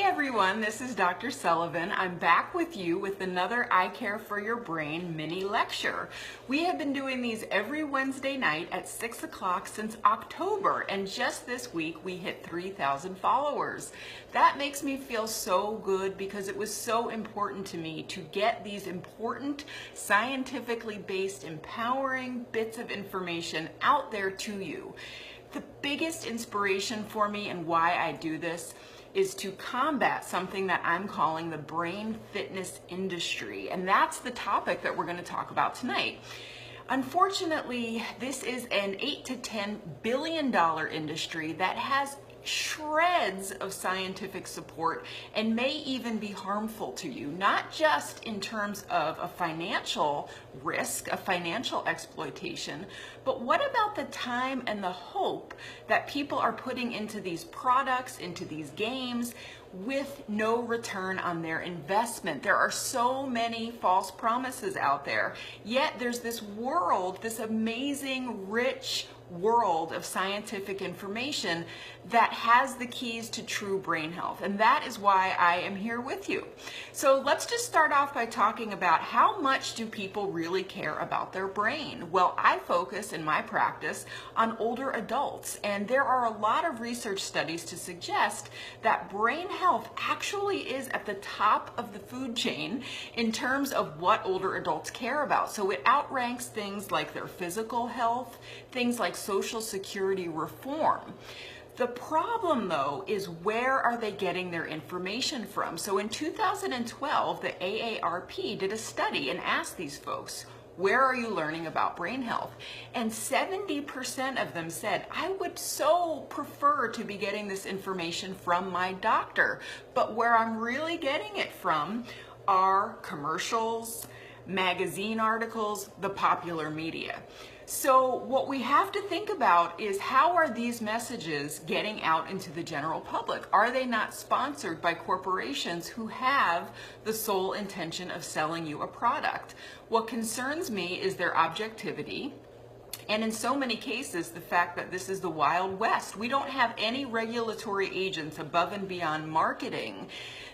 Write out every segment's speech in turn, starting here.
everyone, this is Dr. Sullivan. I'm back with you with another I Care for Your Brain mini lecture. We have been doing these every Wednesday night at 6 o'clock since October, and just this week we hit 3,000 followers. That makes me feel so good because it was so important to me to get these important, scientifically based, empowering bits of information out there to you. The biggest inspiration for me and why I do this is to combat something that I'm calling the brain fitness industry. And that's the topic that we're going to talk about tonight. Unfortunately, this is an $8 to $10 billion industry that has shreds of scientific support and may even be harmful to you, not just in terms of a financial risk, a financial exploitation, but what about the time and the hope that people are putting into these products, into these games, with no return on their investment? There are so many false promises out there, yet there's this world, this amazing, rich world of scientific information that has the keys to true brain health, and that is why I am here with you. So let's just start off by talking about how much do people really care about their brain. Well, I focus in my practice on older adults, and there are a lot of research studies to suggest that brain health actually is at the top of the food chain in terms of what older adults care about. So it outranks things like their physical health, things like Social Security reform. The problem, though, is where are they getting their information from? So in 2012, the AARP did a study and asked these folks, where are you learning about brain health? And 70% of them said, I would so prefer to be getting this information from my doctor, but where I'm really getting it from are commercials, magazine articles, the popular media. So what we have to think about is, how are these messages getting out into the general public? Are they not sponsored by corporations who have the sole intention of selling you a product? What concerns me is their objectivity, and in so many cases, the fact that this is the Wild West. We don't have any regulatory agents above and beyond marketing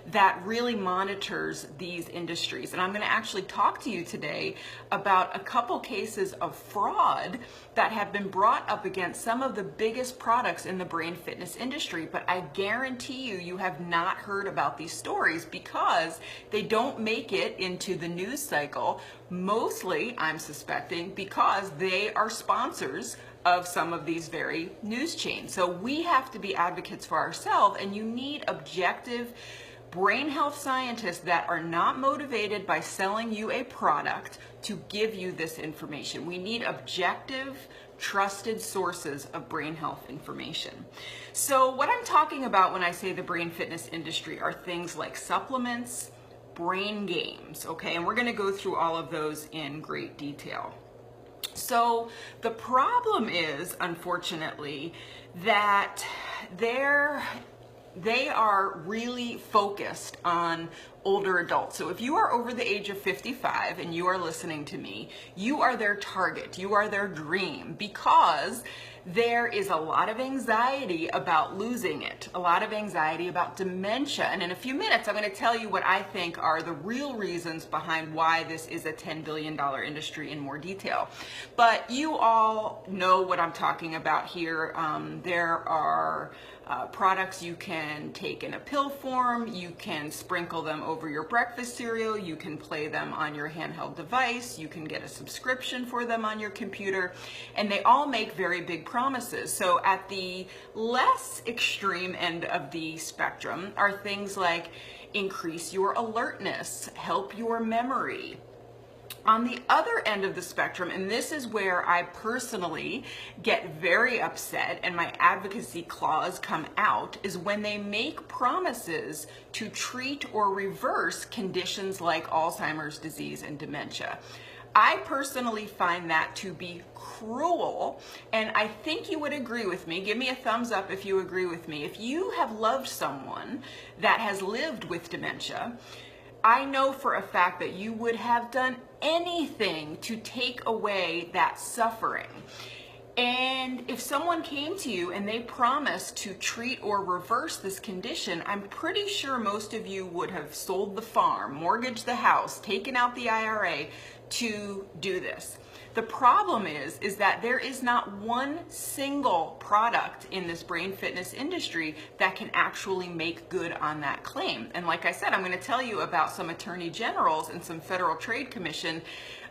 that really monitors these industries. And I'm going to actually talk to you today about a couple cases of fraud that have been brought up against some of the biggest products in the brain fitness industry. But I guarantee you, you have not heard about these stories because they don't make it into the news cycle, mostly, I'm suspecting, because they are sponsors of some of these very news chains. So we have to be advocates for ourselves, and you need objective brain health scientists that are not motivated by selling you a product to give you this information. We need objective, trusted sources of brain health information. So what I'm talking about when I say the brain fitness industry are things like supplements, brain games, okay? And we're going to go through all of those in great detail. So the problem is, unfortunately, that they are really focused on older adults. So if you are over the age of 55 and you are listening to me, you are their target, you are their dream, because there is a lot of anxiety about losing it, a lot of anxiety about dementia. And in a few minutes, I'm going to tell you what I think are the real reasons behind why this is a $10 billion industry in more detail. But you all know what I'm talking about here. There are products you can take in a pill form, you can sprinkle them over your breakfast cereal, you can play them on your handheld device, you can get a subscription for them on your computer, and they all make very big promises. So at the less extreme end of the spectrum are things like increase your alertness, help your memory. On the other end of the spectrum, and this is where I personally get very upset and my advocacy claws come out, is when they make promises to treat or reverse conditions like Alzheimer's disease and dementia. I personally find that to be cruel, and I think you would agree with me. Give me a thumbs up if you agree with me. If you have loved someone that has lived with dementia, I know for a fact that you would have done anything to take away that suffering. And if someone came to you and they promised to treat or reverse this condition, I'm pretty sure most of you would have sold the farm, mortgaged the house, taken out the IRA to do this. The problem is that there is not one single product in this brain fitness industry that can actually make good on that claim. And like I said, I'm going to tell you about some attorney generals and some Federal Trade Commission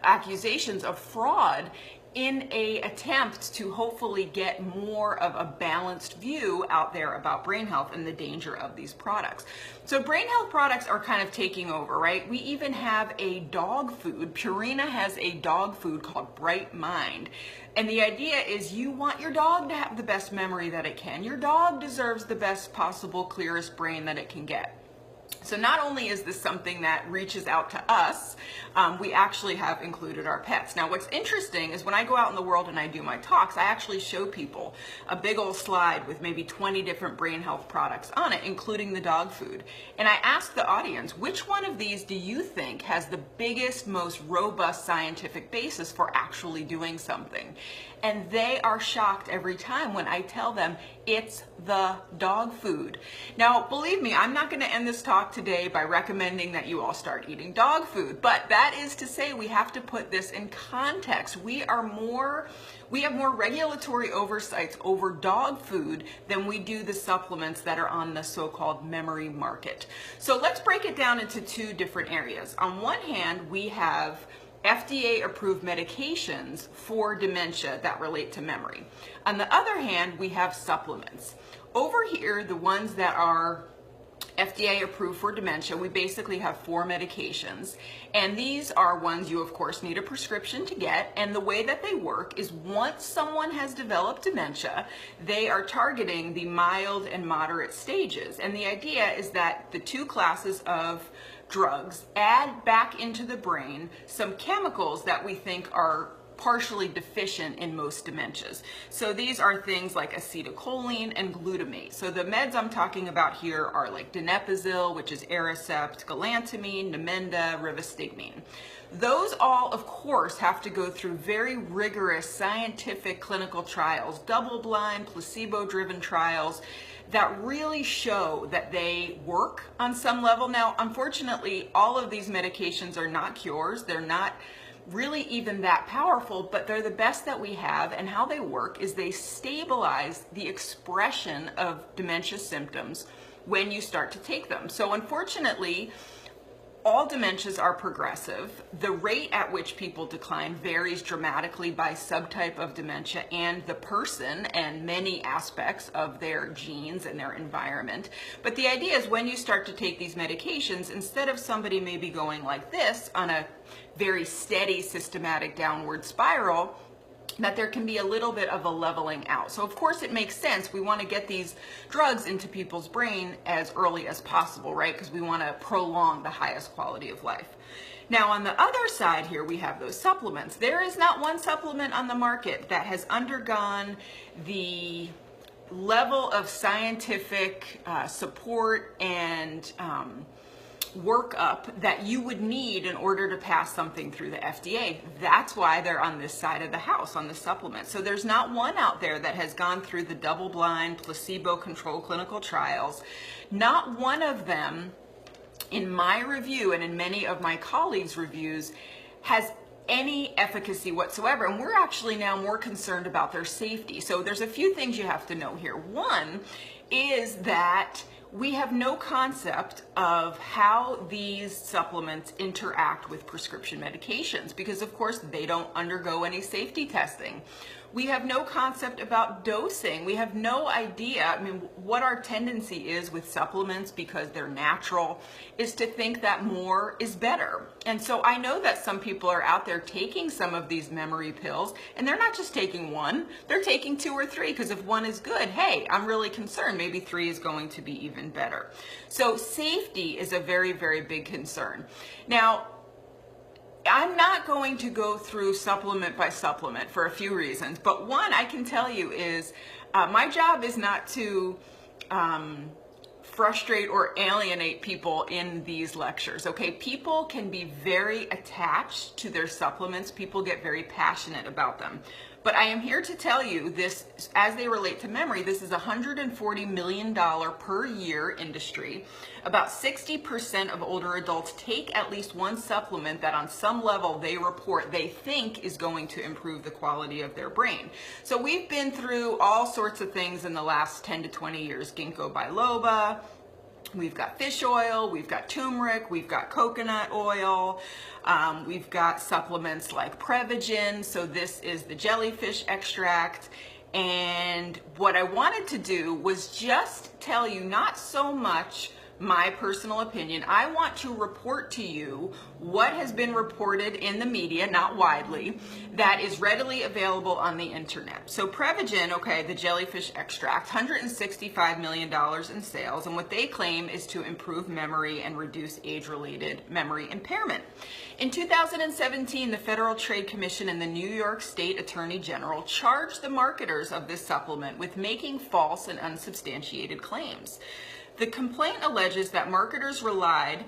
accusations of fraud in a attempt to hopefully get more of a balanced view out there about brain health and the danger of these products. So brain health products are kind of taking over, right? We even have a dog food. Purina has a dog food called Bright Mind. And the idea is you want your dog to have the best memory that it can. Your dog deserves the best possible, clearest brain that it can get. So not only is this something that reaches out to us, we actually have included our pets. Now what's interesting is when I go out in the world and I do my talks, I actually show people a big old slide with maybe 20 different brain health products on it, including the dog food. And I ask the audience, which one of these do you think has the biggest, most robust scientific basis for actually doing something? And they are shocked every time when I tell them it's the dog food. Now, believe me, I'm not going to end this talk today by recommending that you all start eating dog food, but that is to say we have to put this in context. We have more regulatory oversights over dog food than we do the supplements that are on the so-called memory market. So let's break it down into two different areas. On one hand, we have FDA-approved medications for dementia that relate to memory. On the other hand, we have supplements. Over here, the ones that are FDA approved for dementia, we basically have 4 medications, and these are ones you of course need a prescription to get, and the way that they work is once someone has developed dementia, they are targeting the mild and moderate stages, and the idea is that the 2 classes of drugs add back into the brain some chemicals that we think are partially deficient in most dementias. So these are things like acetylcholine and glutamate. So the meds I'm talking about here are like donepezil, which is Aricept, galantamine, Namenda, rivastigmine. Those all, of course, have to go through very rigorous scientific clinical trials, double-blind, placebo-driven trials that really show that they work on some level. Now, unfortunately, all of these medications are not cures. They're not really even that powerful, but they're the best that we have, and how they work is they stabilize the expression of dementia symptoms when you start to take them. So unfortunately, all dementias are progressive. The rate at which people decline varies dramatically by subtype of dementia and the person and many aspects of their genes and their environment. But the idea is when you start to take these medications, instead of somebody maybe going like this on a very steady systematic downward spiral, that there can be a little bit of a leveling out. So of course it makes sense. We want to get these drugs into people's brain as early as possible, right? Because we want to prolong the highest quality of life. Now on the other side here, we have those supplements. There is not one supplement on the market that has undergone the level of scientific support and workup that you would need in order to pass something through the FDA. That's why they're on this side of the house, on the supplement. So there's not one out there that has gone through the double-blind, placebo-controlled clinical trials. Not one of them, in my review and in many of my colleagues' reviews, has any efficacy whatsoever, and we're actually now more concerned about their safety. So there's a few things you have to know here. One is that we have no concept of how these supplements interact with prescription medications because, of course, they don't undergo any safety testing. We have no concept about dosing. We have no idea. I mean, what our tendency is with supplements, because they're natural, is to think that more is better. And so I know that some people are out there taking some of these memory pills, and they're not just taking one, they're taking 2 or 3, because if one is good, hey, I'm really concerned, maybe 3 is going to be even better. So safety is a very, very big concern. Now, I'm not going to go through supplement by supplement for a few reasons, but one I can tell you is my job is not to frustrate or alienate people in these lectures, okay? People can be very attached to their supplements. People get very passionate about them. But I am here to tell you this, as they relate to memory, this is a $140 million per year industry. About 60% of older adults take at least one supplement that on some level they report they think is going to improve the quality of their brain. So we've been through all sorts of things in the last 10 to 20 years. Ginkgo biloba, we've got fish oil, we've got turmeric, we've got coconut oil, we've got supplements like Prevagen, so this is the jellyfish extract. And what I wanted to do was just tell you not so much my personal opinion. I want to report to you what has been reported in the media, not widely, that is readily available on the internet. So Prevagen, okay, the jellyfish extract, $165 million in sales, and what they claim is to improve memory and reduce age-related memory impairment. In 2017, the Federal Trade Commission and the New York State Attorney General charged the marketers of this supplement with making false and unsubstantiated claims. The complaint alleges that marketers relied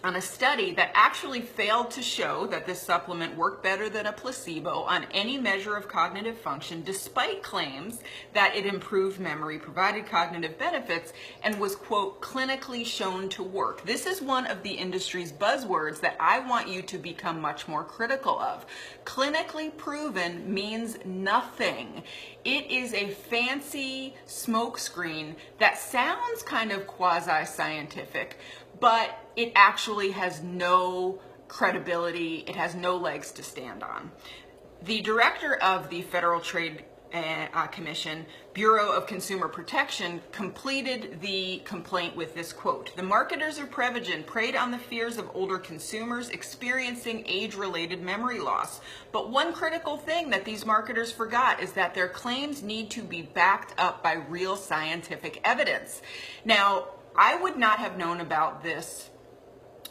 on a study that actually failed to show that this supplement worked better than a placebo on any measure of cognitive function, despite claims that it improved memory, provided cognitive benefits, and was, quote, clinically shown to work. This is one of the industry's buzzwords that I want you to become much more critical of. Clinically proven means nothing. It is a fancy smokescreen that sounds kind of quasi-scientific, but it actually has no credibility. It has no legs to stand on. The director of the Federal Trade Commission, Bureau of Consumer Protection, completed the complaint with this quote: "The marketers of Prevagen preyed on the fears of older consumers experiencing age-related memory loss. But one critical thing that these marketers forgot is that their claims need to be backed up by real scientific evidence." Now, I would not have known about this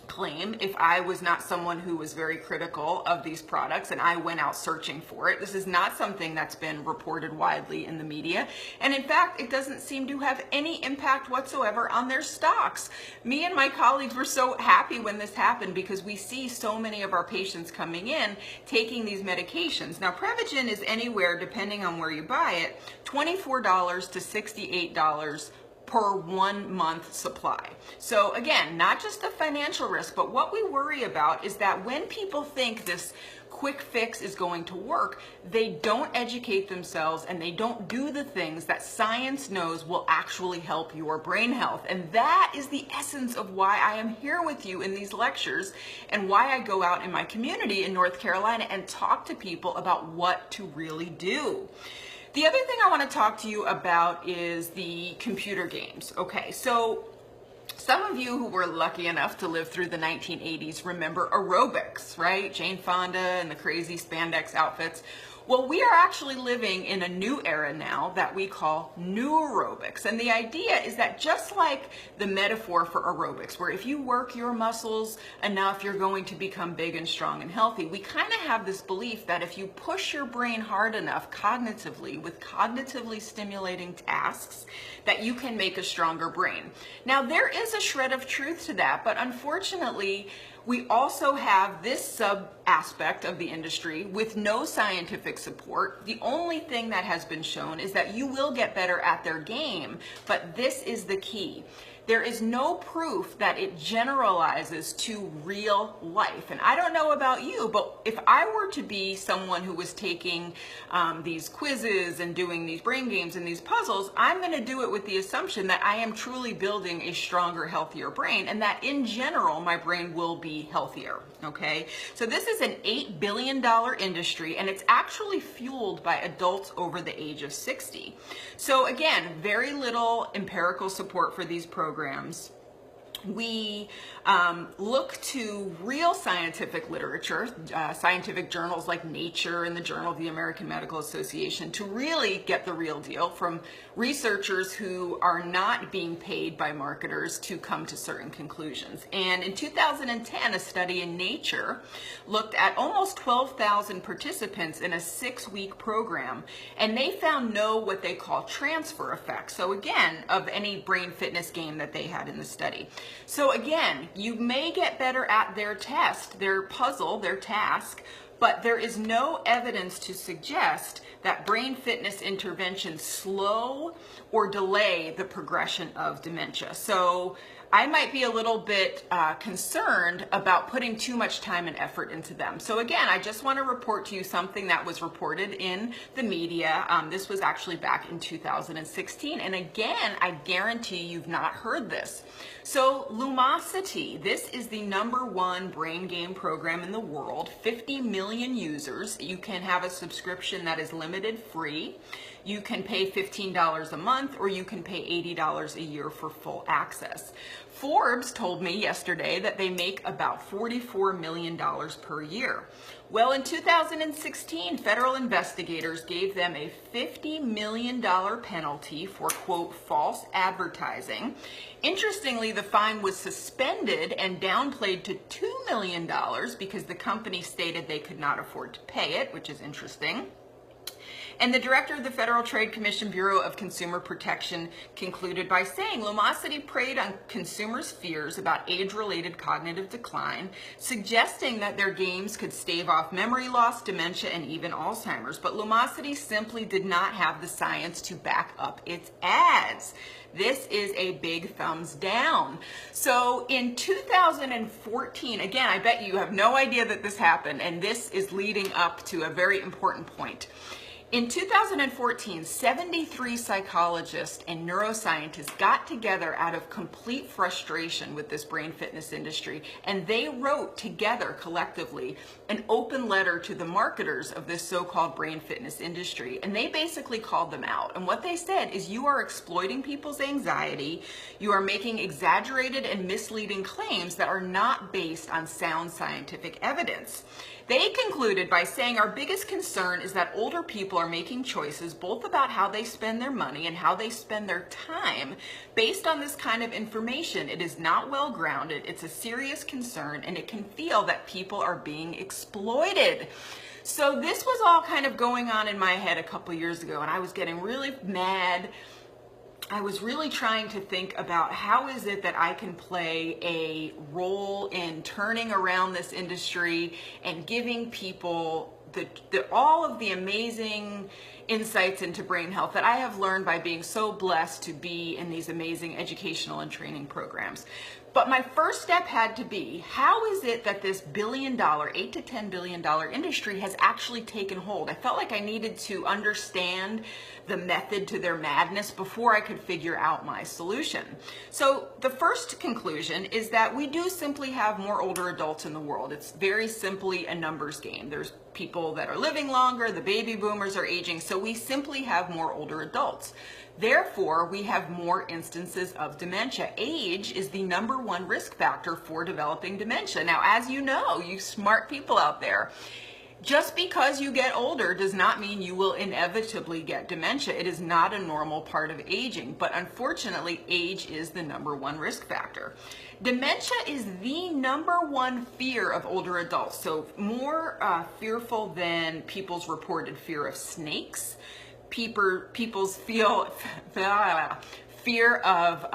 claim if I was not someone who was very critical of these products and I went out searching for it. This is not something that's been reported widely in the media, and in fact it doesn't seem to have any impact whatsoever on their stocks. Me and my colleagues were so happy when this happened because we see so many of our patients coming in taking these medications. Now Prevagen is anywhere, depending on where you buy it, $24 to $68 per 1 month supply. So again, not just the financial risk, but what we worry about is that when people think this quick fix is going to work, they don't educate themselves and they don't do the things that science knows will actually help your brain health. And that is the essence of why I am here with you in these lectures and why I go out in my community in North Carolina and talk to people about what to really do. The other thing I want to talk to you about is the computer games. Okay, so some of you who were lucky enough to live through the 1980s remember aerobics, right? Jane Fonda and the crazy spandex outfits. Well, we are actually living in a new era now that we call new aerobics. And the idea is that just like the metaphor for aerobics, where if you work your muscles enough, you're going to become big and strong and healthy, we kind of have this belief that if you push your brain hard enough cognitively with cognitively stimulating tasks, that you can make a stronger brain. Now, there is a shred of truth to that, but unfortunately, we also have this sub-aspect of the industry with no scientific support. The only thing that has been shown is that you will get better at their game, but this is the key. There is no proof that it generalizes to real life. And I don't know about you, but if I were to be someone who was taking these quizzes and doing these brain games and these puzzles, I'm going to do it with the assumption that I am truly building a stronger, healthier brain, and that in general, my brain will be healthier, okay? So this is an $8 billion industry, and it's actually fueled by adults over the age of 60. So again, very little empirical support for these programs. We look to real scientific literature, scientific journals like Nature and the Journal of the American Medical Association, to really get the real deal from researchers who are not being paid by marketers to come to certain conclusions. And in 2010, a study in Nature looked at almost 12,000 participants in a 6-week program, and they found no what they call transfer effects. So again, of any brain fitness game that they had in the study. So again, you may get better at their test, their puzzle, their task, but there is no evidence to suggest that brain fitness interventions slow or delay the progression of dementia. So I might be a little bit concerned about putting too much time and effort into them. So again, I just want to report to you something that was reported in the media. This was actually back in 2016. And again, I guarantee you've not heard this. So Lumosity, this is the #1 brain game program in the world, 50 million users. You can have a subscription that is limited free. You can pay $15 a month, or you can pay $80 a year for full access. Forbes told me yesterday that they make about $44 million per year. Well, in 2016, federal investigators gave them a $50 million penalty for, quote, false advertising. Interestingly, the fine was suspended and downplayed to $2 million because the company stated they could not afford to pay it, which is interesting. And the director of the Federal Trade Commission Bureau of Consumer Protection concluded by saying Lumosity preyed on consumers' fears about age-related cognitive decline, suggesting that their games could stave off memory loss, dementia, and even Alzheimer's. But Lumosity simply did not have the science to back up its ads. This is a big thumbs down. So in 2014, again, I bet you have no idea that this happened, and this is leading up to a very important point. In 2014, 73 psychologists and neuroscientists got together out of complete frustration with this brain fitness industry, and they wrote together collectively an open letter to the marketers of this so-called brain fitness industry, and they basically called them out. And what they said is, you are exploiting people's anxiety, you are making exaggerated and misleading claims that are not based on sound scientific evidence. They concluded by saying, our biggest concern is that older people are making choices both about how they spend their money and how they spend their time based on this kind of information. It is not well grounded, it's a serious concern, and it can feel that people are being exploited. So this was all kind of going on in my head a couple years ago, and I was getting really mad. I was really trying to think about how is it that I can play a role in turning around this industry and giving people all of the amazing insights into brain health that I have learned by being so blessed to be in these amazing educational and training programs. But my first step had to be, how is it that this billion-dollar, $8 to $10 billion industry has actually taken hold? I felt like I needed to understand the method to their madness before I could figure out my solution. So the first conclusion is that we do simply have more older adults in the world. It's very simply a numbers game. There's people that are living longer, the baby boomers are aging, so we simply have more older adults. Therefore, we have more instances of dementia. Age is the #1 risk factor for developing dementia. Now, as you know, you smart people out there, just because you get older does not mean you will inevitably get dementia. It is not a normal part of aging, but unfortunately, age is the #1 risk factor. Dementia is the #1 fear of older adults, so more fearful than people's reported fear of snakes, people's fear of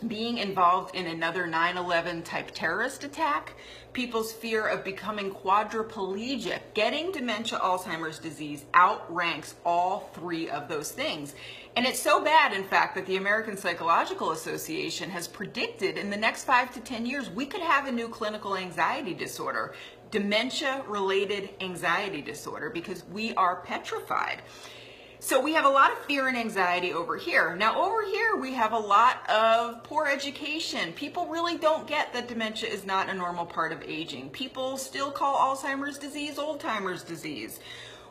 being involved in another 9/11 type terrorist attack, people's fear of becoming quadriplegic. Getting dementia, Alzheimer's disease outranks all three of those things. And it's so bad, in fact, that the American Psychological Association has predicted in the next 5 to 10 years, we could have a new clinical anxiety disorder, dementia-related anxiety disorder, because we are petrified. So we have a lot of fear and anxiety over here. Now over here we have a lot of poor education. People really don't get that dementia is not a normal part of aging. People still call Alzheimer's disease old-timers disease.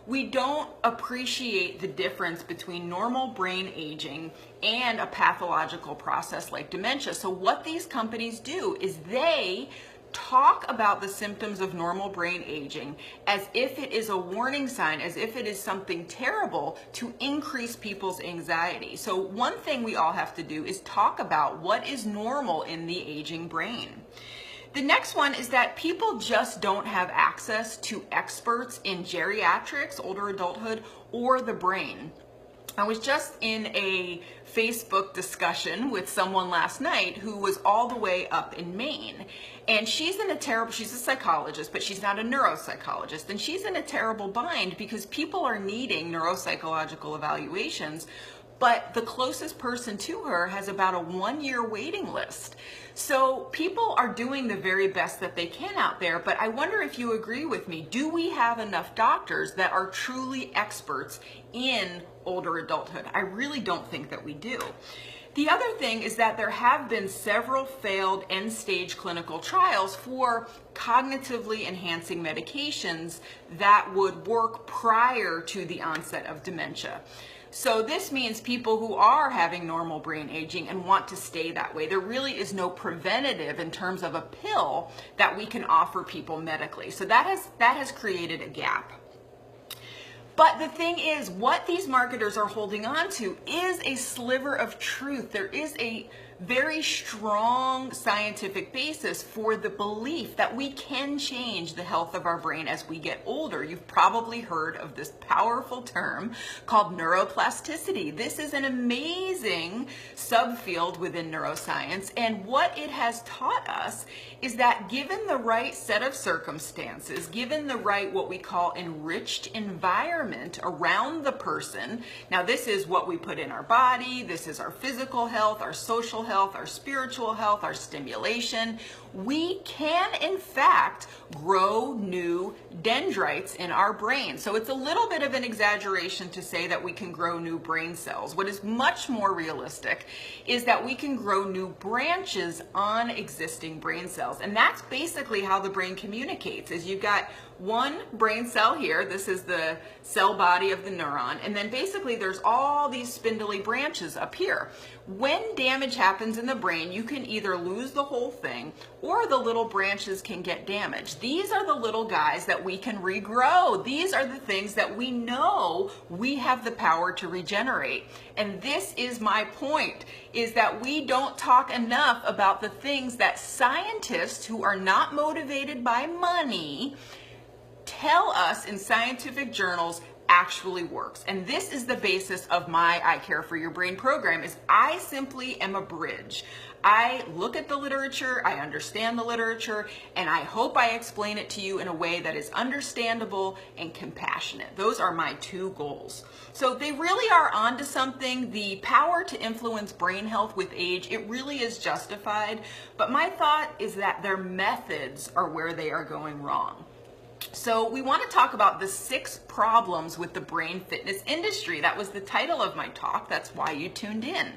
We don't appreciate the difference between normal brain aging and a pathological process like dementia. So what these companies do is they talk about the symptoms of normal brain aging as if it is a warning sign, as if it is something terrible to increase people's anxiety. So one thing we all have to do is talk about what is normal in the aging brain. The next one is that people just don't have access to experts in geriatrics, older adulthood, or the brain. I was just in a Facebook discussion with someone last night who was all the way up in Maine. And she's a psychologist, but she's not a neuropsychologist. And she's in a terrible bind because people are needing neuropsychological evaluations, but the closest person to her has about a 1-year waiting list. So people are doing the very best that they can out there, but I wonder if you agree with me. Do we have enough doctors that are truly experts in older adulthood? I really don't think that we do. The other thing is that there have been several failed end-stage clinical trials for cognitively enhancing medications that would work prior to the onset of dementia. So this means people who are having normal brain aging and want to stay that way. There really is no preventative in terms of a pill that we can offer people medically. So that has created a gap. But the thing is, what these marketers are holding on to is a sliver of truth. There is a very strong scientific basis for the belief that we can change the health of our brain as we get older. You've probably heard of this powerful term called neuroplasticity. This is an amazing subfield within neuroscience, and what it has taught us is that given the right set of circumstances, given the right what we call enriched environment around the person, now this is what we put in our body, this is our physical health, our social health, our spiritual health, our stimulation, we can in fact grow new dendrites in our brain. So it's a little bit of an exaggeration to say that we can grow new brain cells. What is much more realistic is that we can grow new branches on existing brain cells. And that's basically how the brain communicates, is you've got one brain cell here, this is the cell body of the neuron, and then basically there's all these spindly branches up here. When damage happens in the brain, you can either lose the whole thing or the little branches can get damaged. These are the little guys that we can regrow. These are the things that we know we have the power to regenerate. And this is my point, is that we don't talk enough about the things that scientists who are not motivated by money tell us in scientific journals actually works. And this is the basis of my I Care for Your Brain program, is I simply am a bridge. I look at the literature, I understand the literature, and I hope I explain it to you in a way that is understandable and compassionate. Those are my two goals. So they really are onto something. The power to influence brain health with age, it really is justified, but my thought is that their methods are where they are going wrong. So we want to talk about the 6 problems with the brain fitness industry. That was the title of my talk. That's why you tuned in.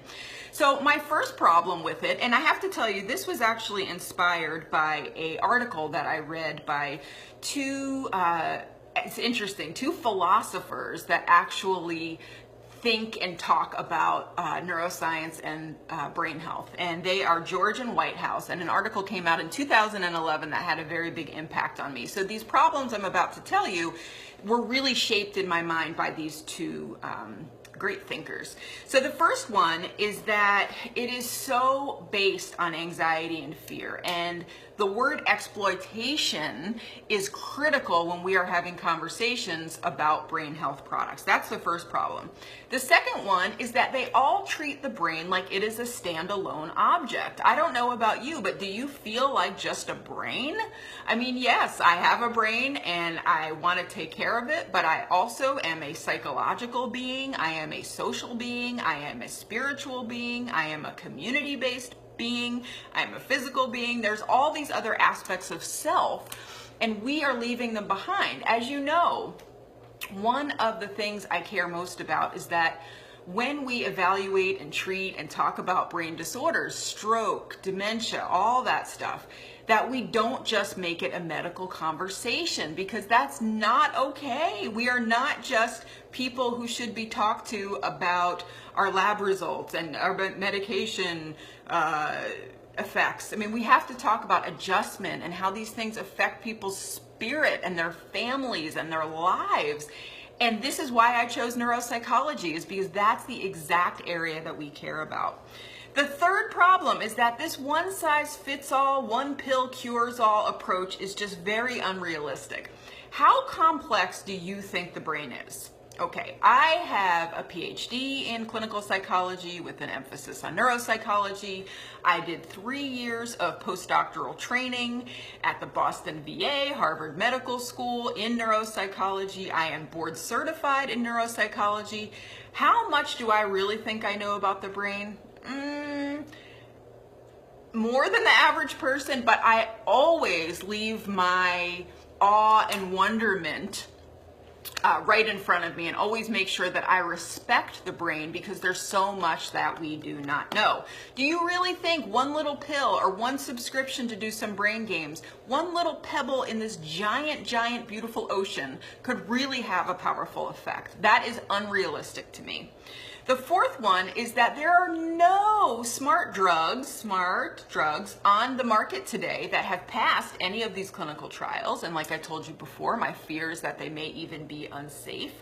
So my first problem with it, and I have to tell you, this was actually inspired by an article that I read by two philosophers that actually think and talk about neuroscience and brain health. And they are George and Whitehouse, and an article came out in 2011 that had a very big impact on me. So these problems I'm about to tell you were really shaped in my mind by these two great thinkers. So the first one is that it is so based on anxiety and fear, and the word exploitation is critical when we are having conversations about brain health products. That's the first problem. The second one is that they all treat the brain like it is a standalone object. I don't know about you, but do you feel like just a brain? I mean, yes, I have a brain and I want to take care of it, but I also am a psychological being, I am a social being, I am a spiritual being, I am a community-based being, I'm a physical being. There's all these other aspects of self, and we are leaving them behind. As you know, one of the things I care most about is that when we evaluate and treat and talk about brain disorders, stroke, dementia, all that stuff, that we don't just make it a medical conversation, because that's not okay. We are not just people who should be talked to about our lab results and our medication effects. I mean, we have to talk about adjustment and how these things affect people's spirit and their families and their lives. And this is why I chose neuropsychology, is because that's the exact area that we care about. The third problem is that this one-size-fits-all, one-pill-cures-all approach is just very unrealistic. How complex do you think the brain is? Okay, I have a PhD in clinical psychology with an emphasis on neuropsychology. I did 3 years of postdoctoral training at the Boston VA, Harvard Medical School in neuropsychology. I am board certified in neuropsychology. How much do I really think I know about the brain? More than the average person, but I always leave my awe and wonderment right in front of me, and always make sure that I respect the brain, because there's so much that we do not know. Do you really think one little pill or one subscription to do some brain games, one little pebble in this giant, giant, beautiful ocean could really have a powerful effect? That is unrealistic to me. The fourth one is that there are no smart drugs on the market today that have passed any of these clinical trials. And like I told you before, my fear is that they may even be unsafe.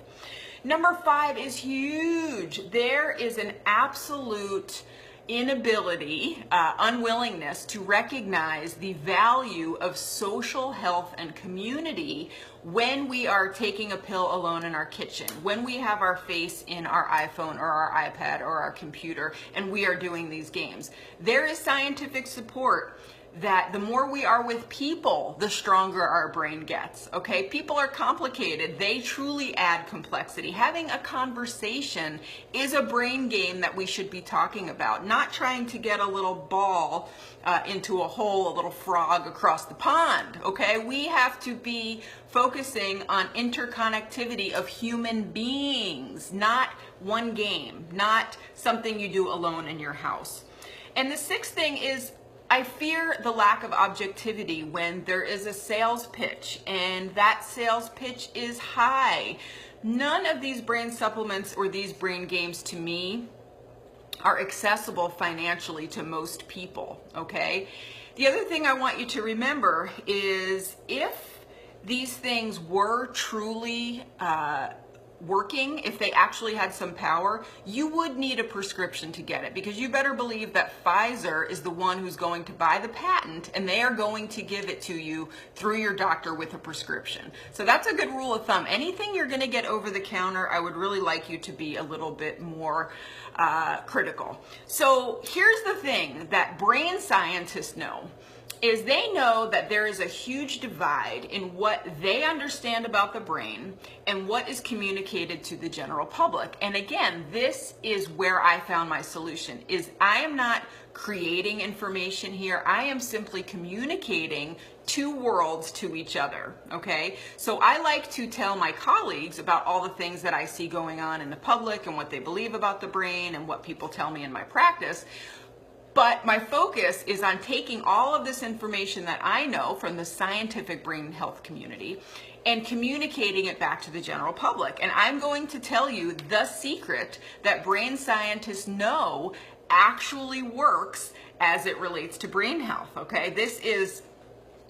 Number 5 is huge. There is an absolute inability, unwillingness to recognize the value of social health and community when we are taking a pill alone in our kitchen, when we have our face in our iPhone or our iPad or our computer and we are doing these games. There is scientific support that the more we are with people, the stronger our brain gets, okay? People are complicated. They truly add complexity. Having a conversation is a brain game that we should be talking about, not trying to get a little ball into a hole, a little frog across the pond, okay? We have to be focusing on interconnectivity of human beings, not one game, not something you do alone in your house. And the 6th thing is, I fear the lack of objectivity when there is a sales pitch and that sales pitch is high. None of these brain supplements or these brain games to me are accessible financially to most people, okay? The other thing I want you to remember is, if these things were truly working, if they actually had some power, you would need a prescription to get it, because you better believe that Pfizer is the one who's going to buy the patent and they are going to give it to you through your doctor with a prescription. So that's a good rule of thumb. Anything you're going to get over the counter, I would really like you to be a little bit more critical. So here's the thing that brain scientists know, is they know that there is a huge divide in what they understand about the brain and what is communicated to the general public. And again, this is where I found my solution, is I am not creating information here. I am simply communicating two worlds to each other, okay? So I like to tell my colleagues about all the things that I see going on in the public and what they believe about the brain and what people tell me in my practice. But my focus is on taking all of this information that I know from the scientific brain health community and communicating it back to the general public. And I'm going to tell you the secret that brain scientists know actually works as it relates to brain health, okay? This is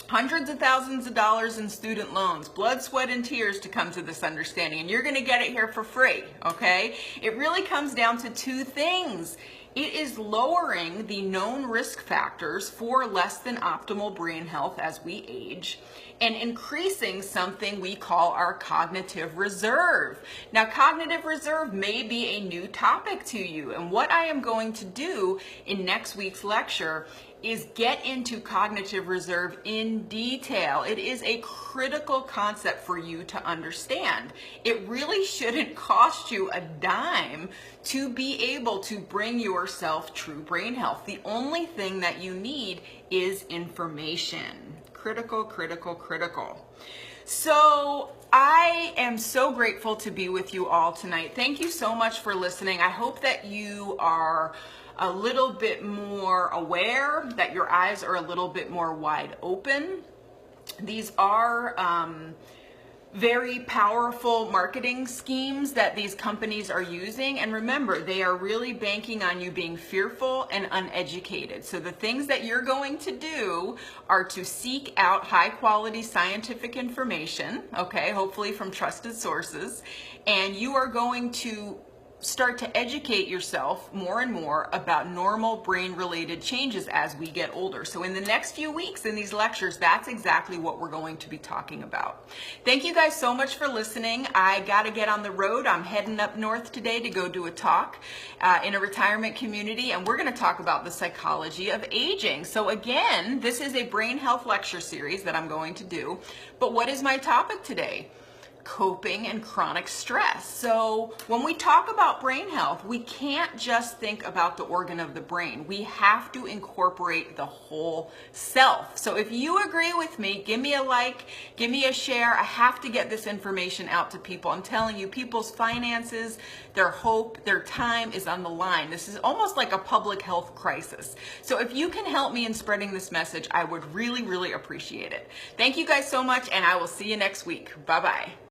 hundreds of thousands of dollars in student loans, blood, sweat, and tears to come to this understanding, and you're gonna get it here for free, okay? It really comes down to two things. It is lowering the known risk factors for less than optimal brain health as we age, and increasing something we call our cognitive reserve. Now, cognitive reserve may be a new topic to you, and what I am going to do in next week's lecture is get into cognitive reserve in detail. It is a critical concept for you to understand. It really shouldn't cost you a dime to be able to bring yourself true brain health. The only thing that you need is information. Critical, critical, critical. So I am so grateful to be with you all tonight. Thank you so much for listening. I hope that you are a little bit more aware, that your eyes are a little bit more wide open. These are very powerful marketing schemes that these companies are using. And remember, they are really banking on you being fearful and uneducated. So the things that you're going to do are to seek out high quality scientific information, okay, hopefully from trusted sources, and you are going to start to educate yourself more and more about normal brain-related changes as we get older. So in the next few weeks in these lectures, that's exactly what we're going to be talking about. Thank you guys so much for listening. I got to get on the road. I'm heading up north today to go do a talk in a retirement community, and we're going to talk about the psychology of aging. So again, this is a brain health lecture series that I'm going to do. But what is my topic today? Coping and chronic stress. So when we talk about brain health, we can't just think about the organ of the brain. We have to incorporate the whole self. So if you agree with me, give me a like, give me a share. I have to get this information out to people. I'm telling you, people's finances, their hope, their time is on the line. This is almost like a public health crisis. So if you can help me in spreading this message, I would really, really appreciate it. Thank you guys so much, and I will see you next week. Bye-bye.